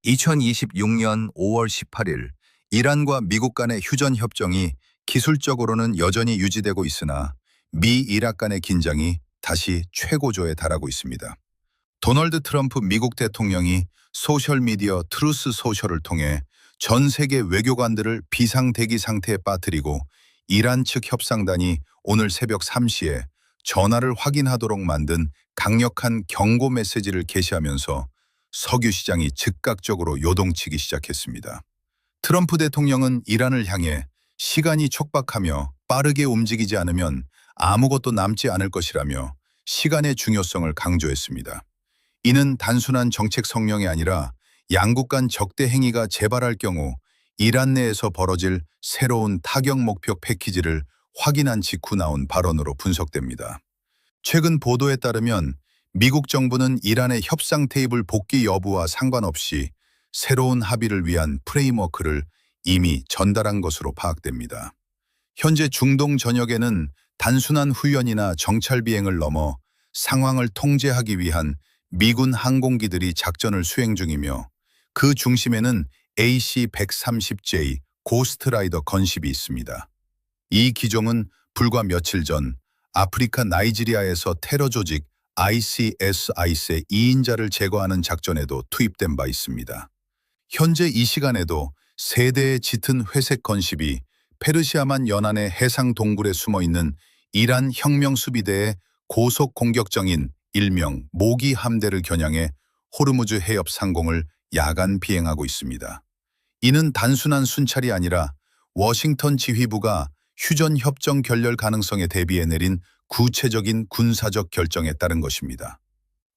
2026년 5월 18일 이란과 미국 간의 휴전 협정이 기술적으로는 여전히 유지되고 있으나 미 이락 간의 긴장이 다시 최고조에 달하고 있습니다. 도널드 트럼프 미국 대통령이 소셜미디어 트루스 소셜을 통해 전 세계 외교관들을 비상대기 상태에 빠뜨리고 이란 측 협상단이 오늘 새벽 3시에 전화를 확인하도록 만든 강력한 경고 메시지를 게시하면서 석유 시장이 즉각적으로 요동치기 시작했습니다. 트럼프 대통령은 이란을 향해 시간이 촉박하며 빠르게 움직이지 않으면 아무것도 남지 않을 것이라며 시간의 중요성을 강조했습니다. 이는 단순한 정책 성명이 아니라 양국 간 적대 행위가 재발할 경우 이란 내에서 벌어질 새로운 타격 목표 패키지를 확인한 직후 나온 발언으로 분석됩니다. 최근 보도에 따르면 미국 정부는 이란의 협상 테이블 복귀 여부와 상관없이 새로운 합의를 위한 프레임워크를 이미 전달한 것으로 파악됩니다. 현재 중동 전역에는 단순한 훈련이나 정찰 비행을 넘어 상황을 통제하기 위한 미군 항공기들이 작전을 수행 중이며 그 중심에는 AC-130J 고스트라이더 건십이 있습니다. 이 기종은 불과 며칠 전 아프리카 나이지리아에서 테러 조직 ISIS의 2인자를 제거하는 작전에도 투입된 바 있습니다. 현재 이 시간에도 세 대의 짙은 회색 건십이 페르시아만 연안의 해상 동굴에 숨어있는 이란 혁명수비대의 고속 공격정인 일명 모기 함대를 겨냥해 호르무즈 해협 상공을 야간 비행하고 있습니다. 이는 단순한 순찰이 아니라 워싱턴 지휘부가 휴전 협정 결렬 가능성에 대비해 내린 구체적인 군사적 결정에 따른 것입니다.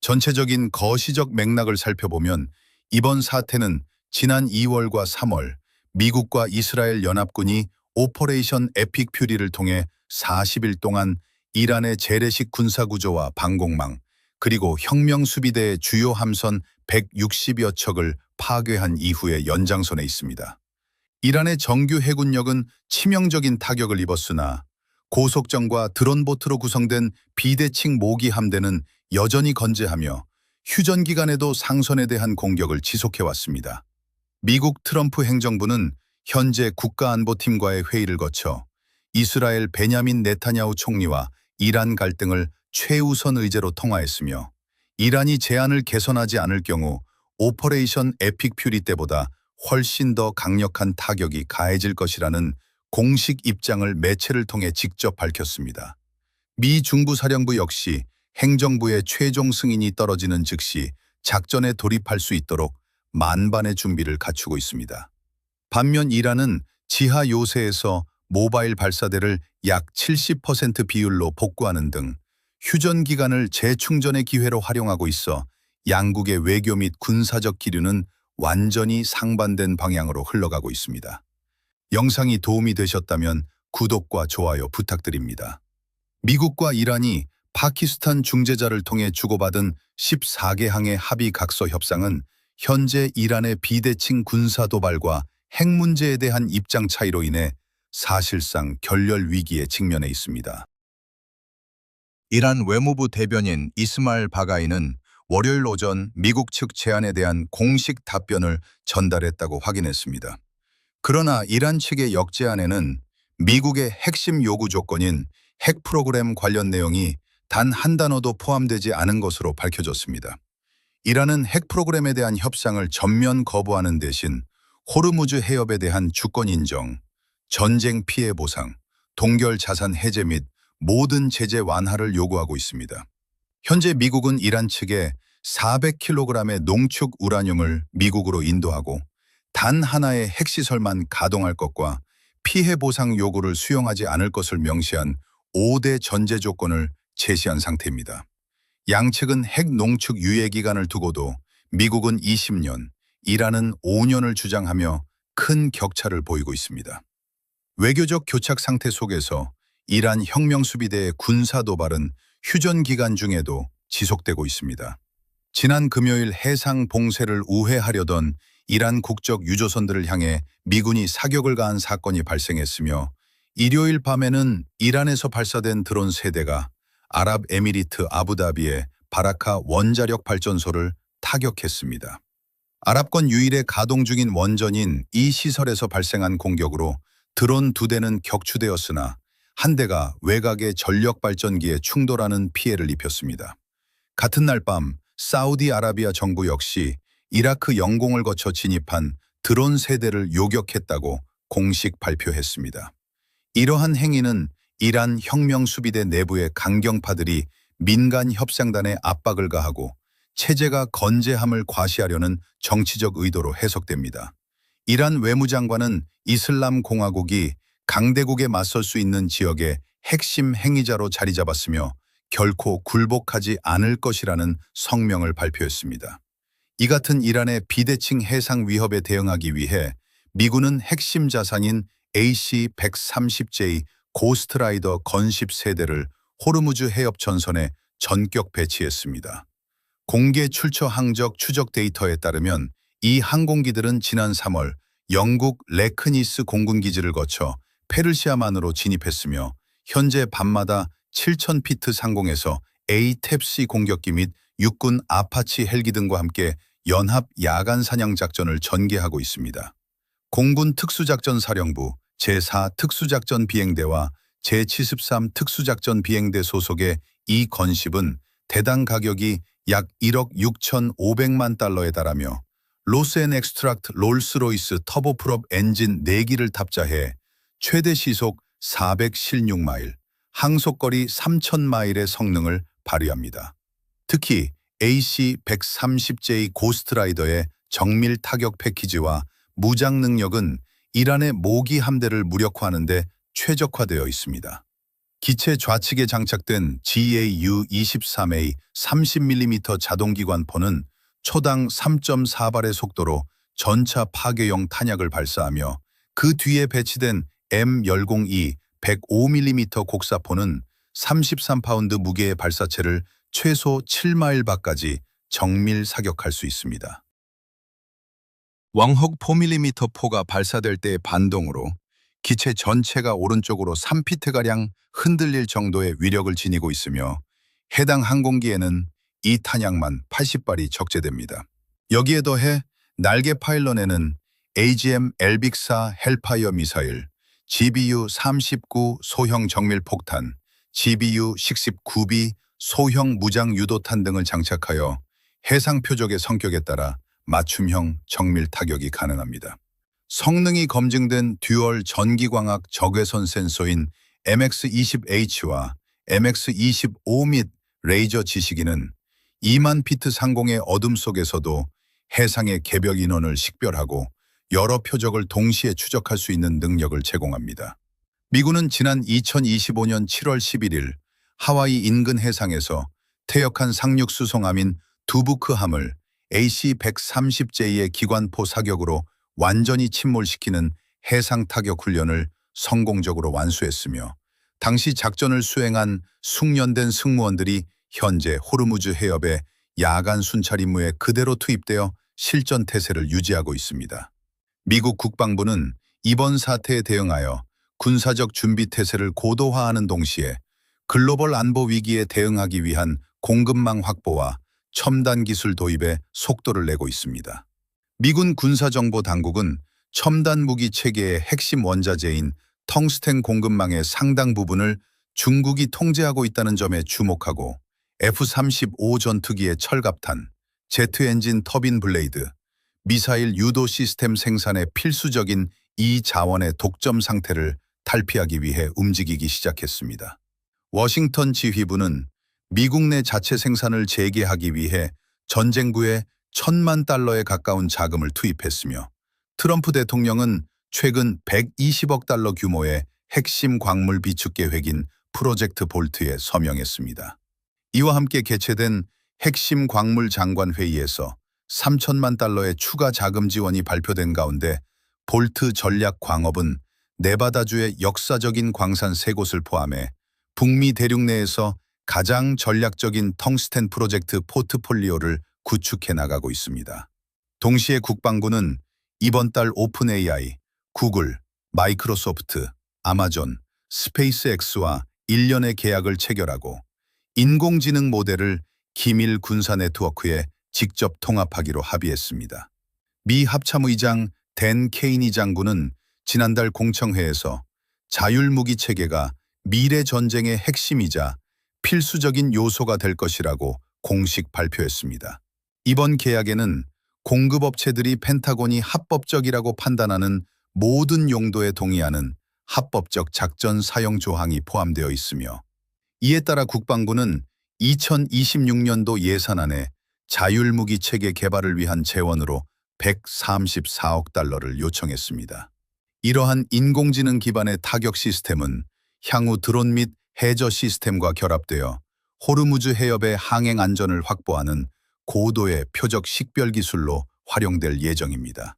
전체적인 거시적 맥락을 살펴보면 이번 사태는 지난 2월과 3월 미국과 이스라엘 연합군이 오퍼레이션 에픽 퓨리를 통해 40일 동안 이란의 재래식 군사구조와 방공망 그리고 혁명수비대의 주요 함선 160여 척을 파괴한 이후의 연장선에 있습니다. 이란의 정규 해군력은 치명적인 타격을 입었으나 고속정과 드론보트로 구성된 비대칭 모기 함대는 여전히 건재하며 휴전 기간에도 상선에 대한 공격을 지속해왔습니다. 미국 트럼프 행정부는 현재 국가안보팀과의 회의를 거쳐 이스라엘 베냐민 네타냐후 총리와 이란 갈등을 최우선 의제로 통화했으며 이란이 제안을 개선하지 않을 경우 오퍼레이션 에픽 퓨리 때보다 훨씬 더 강력한 타격이 가해질 것이라는 공식 입장을 매체를 통해 직접 밝혔습니다. 미 중부사령부 역시 행정부의 최종 승인이 떨어지는 즉시 작전에 돌입할 수 있도록 만반의 준비를 갖추고 있습니다. 반면 이란은 지하 요새에서 모바일 발사대를 약 70% 비율로 복구하는 등 휴전 기간을 재충전의 기회로 활용하고 있어 양국의 외교 및 군사적 기류는 완전히 상반된 방향으로 흘러가고 있습니다. 영상이 도움이 되셨다면 구독과 좋아요 부탁드립니다. 미국과 이란이 파키스탄 중재자를 통해 주고받은 14개 항의 합의 각서 협상은 현재 이란의 비대칭 군사 도발과 핵 문제에 대한 입장 차이로 인해 사실상 결렬 위기에 직면해 있습니다. 이란 외무부 대변인 이스마일 바가이는 월요일 오전 미국 측 제안에 대한 공식 답변을 전달했다고 확인했습니다. 그러나 이란 측의 역제안에는 미국의 핵심 요구 조건인 핵 프로그램 관련 내용이 단 한 단어도 포함되지 않은 것으로 밝혀졌습니다. 이란은 핵 프로그램에 대한 협상을 전면 거부하는 대신 호르무즈 해협에 대한 주권 인정, 전쟁 피해 보상, 동결 자산 해제 및 모든 제재 완화를 요구하고 있습니다. 현재 미국은 이란 측에 400kg의 농축 우라늄을 미국으로 인도하고 단 하나의 핵시설만 가동할 것과 피해 보상 요구를 수용하지 않을 것을 명시한 5대 전제 조건을 제시한 상태입니다. 양측은 핵 농축 유예 기간을 두고도 미국은 20년, 이란은 5년을 주장하며 큰 격차를 보이고 있습니다. 외교적 교착 상태 속에서 이란 혁명수비대의 군사 도발은 휴전 기간 중에도 지속되고 있습니다. 지난 금요일 해상 봉쇄를 우회하려던 이란 국적 유조선들을 향해 미군이 사격을 가한 사건이 발생했으며 일요일 밤에는 이란에서 발사된 드론 3대가 아랍에미리트 아부다비의 바라카 원자력 발전소를 타격했습니다. 아랍권 유일의 가동 중인 원전인 이 시설에서 발생한 공격으로 드론 2대는 격추되었으나 한 대가 외곽의 전력 발전기에 충돌하는 피해를 입혔습니다. 같은 날 밤 사우디아라비아 정부 역시 이라크 영공을 거쳐 진입한 드론 3대를 요격했다고 공식 발표했습니다. 이러한 행위는 이란 혁명수비대 내부의 강경파들이 민간 협상단에 압박을 가하고 체제가 건재함을 과시하려는 정치적 의도로 해석됩니다. 이란 외무장관은 이슬람 공화국이 강대국에 맞설 수 있는 지역의 핵심 행위자로 자리 잡았으며 결코 굴복하지 않을 것이라는 성명을 발표했습니다. 이 같은 이란의 비대칭 해상 위협에 대응하기 위해 미군은 핵심 자산인 AC-130J 고스트라이더 건십 세대를 호르무즈 해협 전선에 전격 배치했습니다. 공개 출처 항적 추적 데이터에 따르면 이 항공기들은 지난 3월 영국 레크니스 공군기지를 거쳐 페르시아만으로 진입했으며 현재 밤마다 7,000피트 상공에서 A-탭C 공격기 및 육군 아파치 헬기 등과 함께 연합 야간 사냥 작전을 전개하고 있습니다. 공군 특수작전사령부 제4 특수작전 비행대와 제73 특수작전 비행대 소속의 이 건십은 대당 가격이 약 1억 6,500만 달러에 달하며 로스앤엑스트락트 롤스로이스 터보프롭 엔진 4기를 탑재해 최대 시속 416마일, 항속거리 3,000마일의 성능을 발휘합니다. 특히 AC-130J 고스트라이더의 정밀 타격 패키지와 무장 능력은 이란의 모기 함대를 무력화하는 데 최적화되어 있습니다. 기체 좌측에 장착된 GAU-23A 30mm 자동기관포는 초당 3.4발의 속도로 전차 파괴용 탄약을 발사하며 그 뒤에 배치된 M102 105mm 곡사포는 33파운드 무게의 발사체를 최소 7마일 밖까지 정밀 사격할 수 있습니다. 왕헉 4mm 포가 발사될 때의 반동으로 기체 전체가 오른쪽으로 3피트가량 흔들릴 정도의 위력을 지니고 있으며 해당 항공기에는 이 탄약만 80발이 적재됩니다. 여기에 더해 날개 파일런에는 AGM 엘빅사 헬파이어 미사일, GBU-39 소형 정밀폭탄, GBU-19B 소형 무장 유도탄 등을 장착하여 해상 표적의 성격에 따라 맞춤형 정밀 타격이 가능합니다. 성능이 검증된 듀얼 전기광학 적외선 센서인 MX-20H와 MX-25 및 레이저 지시기는 2만 피트 상공의 어둠 속에서도 해상의 개별 인원을 식별하고 여러 표적을 동시에 추적할 수 있는 능력을 제공합니다. 미군은 지난 2025년 7월 11일 하와이 인근 해상에서 퇴역한 상륙수송함인 두부크함을 AC-130J의 기관포 사격으로 완전히 침몰시키는 해상 타격 훈련을 성공적으로 완수했으며 당시 작전을 수행한 숙련된 승무원들이 현재 호르무즈 해협에 야간 순찰 임무에 그대로 투입되어 실전 태세를 유지하고 있습니다. 미국 국방부는 이번 사태에 대응하여 군사적 준비 태세를 고도화하는 동시에 글로벌 안보 위기에 대응하기 위한 공급망 확보와 첨단 기술 도입에 속도를 내고 있습니다. 미군 군사정보당국은 첨단 무기 체계의 핵심 원자재인 텅스텐 공급망의 상당 부분을 중국이 통제하고 있다는 점에 주목하고 F-35 전투기의 철갑탄, 제트 엔진 터빈 블레이드, 미사일 유도 시스템 생산에 필수적인 이 자원의 독점 상태를 탈피하기 위해 움직이기 시작했습니다. 워싱턴 지휘부는 미국 내 자체 생산을 재개하기 위해 전쟁부에 1,000만 달러에 가까운 자금을 투입했으며 트럼프 대통령은 최근 120억 달러 규모의 핵심 광물 비축 계획인 프로젝트 볼트에 서명했습니다. 이와 함께 개최된 핵심 광물 장관 회의에서 3천만 달러의 추가 자금 지원이 발표된 가운데 볼트 전략 광업은 네바다주의 역사적인 광산 3곳을 포함해 북미 대륙 내에서 가장 전략적인 텅스텐 프로젝트 포트폴리오를 구축해 나가고 있습니다. 동시에 국방부는 이번 달 오픈 AI, 구글, 마이크로소프트, 아마존, 스페이스X와 1년의 계약을 체결하고 인공지능 모델을 기밀 군사 네트워크에 직접 통합하기로 합의했습니다. 미 합참의장 댄 케이니 장군은 지난달 공청회에서 자율무기 체계가 미래 전쟁의 핵심이자 필수적인 요소가 될 것이라고 공식 발표했습니다. 이번 계약에는 공급업체들이 펜타곤이 합법적이라고 판단하는 모든 용도에 동의하는 합법적 작전 사용 조항이 포함되어 있으며, 이에 따라 국방부는 2026년도 예산안에 자율무기 체계 개발을 위한 재원으로 134억 달러를 요청했습니다. 이러한 인공지능 기반의 타격 시스템은 향후 드론 및 해저 시스템과 결합되어 호르무즈 해협의 항행 안전을 확보하는 고도의 표적 식별 기술로 활용될 예정입니다.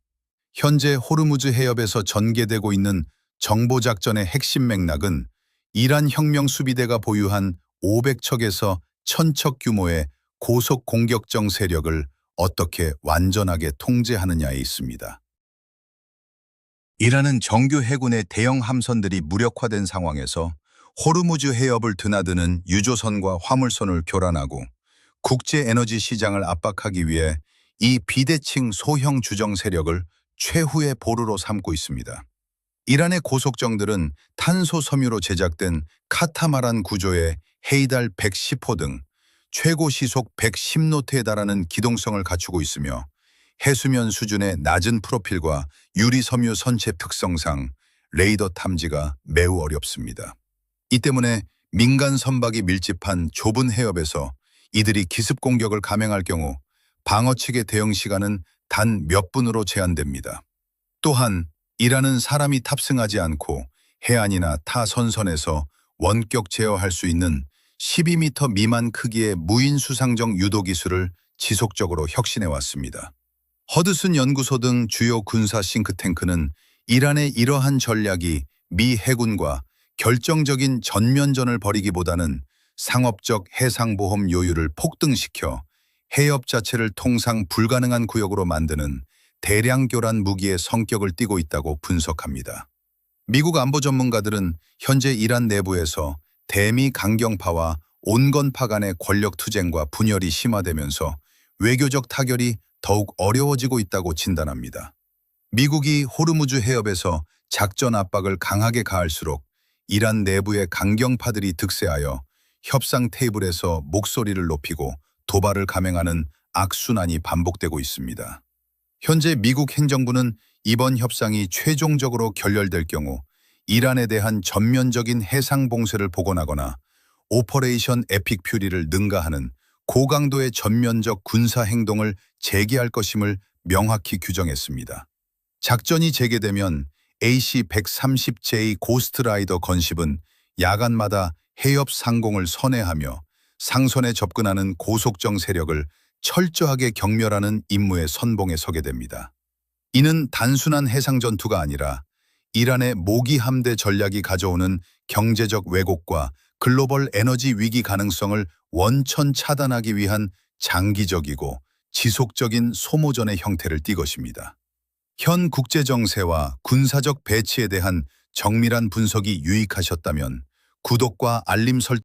현재 호르무즈 해협에서 전개되고 있는 정보작전의 핵심 맥락은 이란 혁명 수비대가 보유한 500척에서 1000척 규모의 고속 공격정 세력을 어떻게 완전하게 통제하느냐에 있습니다. 이란은 정규 해군의 대형 함선들이 무력화된 상황에서 호르무즈 해협을 드나드는 유조선과 화물선을 교란하고 국제 에너지 시장을 압박하기 위해 이 비대칭 소형 주정 세력을 최후의 보루로 삼고 있습니다. 이란의 고속정들은 탄소 섬유로 제작된 카타마란 구조의 헤이달 110호 등 최고 시속 110노트에 달하는 기동성을 갖추고 있으며, 해수면 수준의 낮은 프로필과 유리섬유 선체 특성상 레이더 탐지가 매우 어렵습니다. 이 때문에 민간 선박이 밀집한 좁은 해협에서 이들이 기습 공격을 감행할 경우 방어 측의 대응 시간은 단 몇 분으로 제한됩니다. 또한 이란은 사람이 탑승하지 않고 해안이나 타 선선에서 원격 제어할 수 있는 12m 미만 크기의 무인 수상정 유도 기술을 지속적으로 혁신해 왔습니다. 허드슨 연구소 등 주요 군사 싱크탱크는 이란의 이러한 전략이 미 해군과 결정적인 전면전을 벌이기보다는 상업적 해상보험 요율을 폭등시켜 해협 자체를 통상 불가능한 구역으로 만드는 대량 교란 무기의 성격을 띠고 있다고 분석합니다. 미국 안보 전문가들은 현재 이란 내부에서 대미 강경파와 온건파 간의 권력 투쟁과 분열이 심화되면서 외교적 타결이 더욱 어려워지고 있다고 진단합니다. 미국이 호르무즈 해협에서 작전 압박을 강하게 가할수록 이란 내부의 강경파들이 득세하여 협상 테이블에서 목소리를 높이고 도발을 감행하는 악순환이 반복되고 있습니다. 현재 미국 행정부는 이번 협상이 최종적으로 결렬될 경우 이란에 대한 전면적인 해상 봉쇄를 복원하거나 오퍼레이션 에픽 퓨리를 능가하는 고강도의 전면적 군사 행동을 재개할 것임을 명확히 규정했습니다. 작전이 재개되면 AC-130J 고스트라이더 건십은 야간마다 해협 상공을 선회하며 상선에 접근하는 고속정 세력을 철저하게 경멸하는 임무의 선봉에 서게 됩니다. 이는 단순한 해상 전투가 아니라 이란의 모기 함대 전략이 가져오는 경제적 왜곡과 글로벌 에너지 위기 가능성을 원천 차단하기 위한 장기적이고 지속적인 소모전의 형태를 띠 것입니다. 현 국제 정세와 군사적 배치에 대한 정밀한 분석이 유익하셨다면 구독과 알림 설정